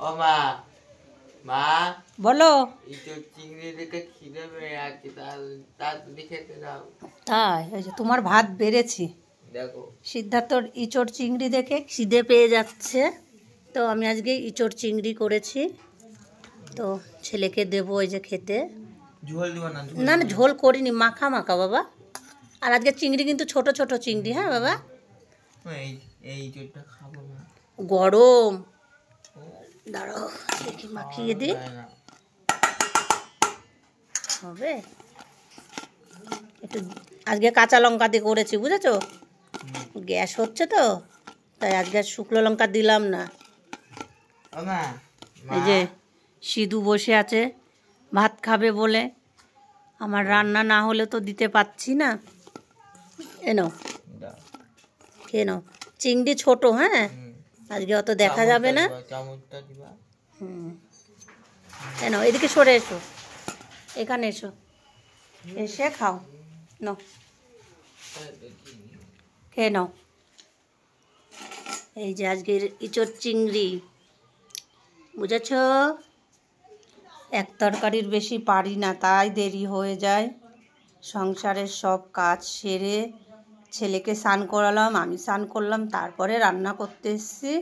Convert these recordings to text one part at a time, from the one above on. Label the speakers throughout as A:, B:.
A: ও মা, মা
B: বলো।
A: ইঁচড় চিংড়ি দেখে খিদে পেয়ে যাচ্ছে, তাড়াতাড়ি খেতে দাও।
B: তাই এই যে তোমার ভাত বেড়েছি।
A: দেখো
B: সিদ্ধার্থর ইঁচড় চিংড়ি দেখে খিদে পেয়ে যাচ্ছে, তো আমি আজকে ইঁচড় চিংড়ি করেছি, তো ছেলেকে দেবো ওই যে খেতে।
A: ঝোল দিব না?
B: না না, ঝোল করিনি, মাখা মাখা বাবা। আর আজকে চিংড়ি কিন্তু ছোট ছোট চিংড়ি। হ্যাঁ বাবা,
A: এই এই ইঁচড়টা খাবো না।
B: গরম। দাঁড়াও দেখি মাখিয়ে দিই, হবে। একটু আজকে কাঁচা লঙ্কা দিয়ে করেছি, বুঝেছো? গ্যাস হচ্ছে তো, তাই আজকে শুকনো লঙ্কা দিলাম না। এই যে সিধু বসে আছে ভাত খাবে বলে, আমার রান্না না হলে তো দিতে পারছি না। এনো খেয়ে নাও, চিংড়ি ছোট। হ্যাঁ, আজকে অত দেখা যাবে না। এনো এদিকে সরে এসো, এখানে এসো, এসে খাও। নাও খেয়ে নাও। এই যে আজকের ইঁচড় চিংড়ি, বুঝেছ? এক তরকারির বেশি পারি না, তাই দেরি হয়ে যায়। সংসারের সব কাজ সেরে ছেলেকে স্নান করালাম, আমি স্নান করলাম, তারপরে রান্না করতে এসেছি।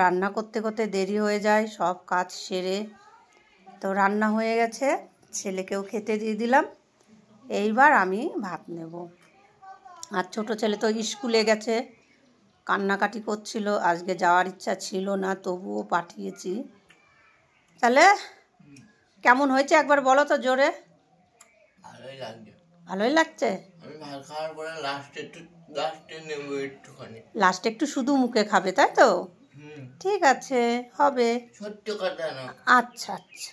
B: রান্না করতে করতে দেরি হয়ে যায়, সব কাজ সেরে। তো রান্না হয়ে গেছে, ছেলেকেও খেতে দিয়ে দিলাম। এইবার আমি ভাত নেব। আর ছোটো ছেলে তো স্কুলে গেছে, কান্নাকাটি করছিল, আজকে যাওয়ার ইচ্ছা ছিল না, তবুও পাঠিয়েছি। তাহলে কেমন হয়েছে একবার বলো তো জোরে।
A: ভালোই লাগছে।
B: ভালোই লাগছে।
A: আমি ভাত খাওয়ার পরে লাস্টে নেব একটুখানি।
B: লাস্টে একটু শুধু মুখে খাবে, তাই তো? ঠিক আছে, হবে।
A: সত্য কথা না।
B: আচ্ছা আচ্ছা,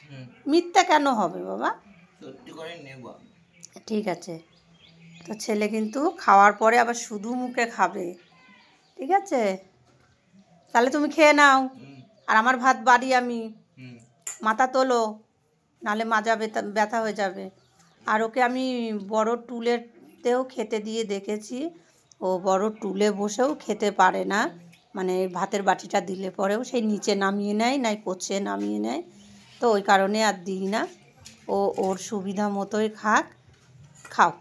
B: মিথ্যা কেন হবে বাবা?
A: সত্যি করে নেব।
B: ঠিক আছে, তো ছেলে কিন্তু খাওয়ার পরে আবার শুধু মুখে খাবে, ঠিক আছে? তাহলে তুমি খেয়ে নাও, আর আমার ভাত বাড়ি আমি। মাথা তোলো, নাহলে মাজা ব্যথা হয়ে যাবে। আর ওকে আমি বড় টুলেতেও খেতে দিয়ে দেখেছি, ও বড় টুলে বসেও খেতে পারে না, মানে ভাতের বাটিটা দিলে পরেও সেই নিচে নামিয়ে নেয়, নাই কোচে নামিয়ে নেয়। তো ওই কারণে আর দিই না, ও ওর সুবিধা মতোই খাক। খাও।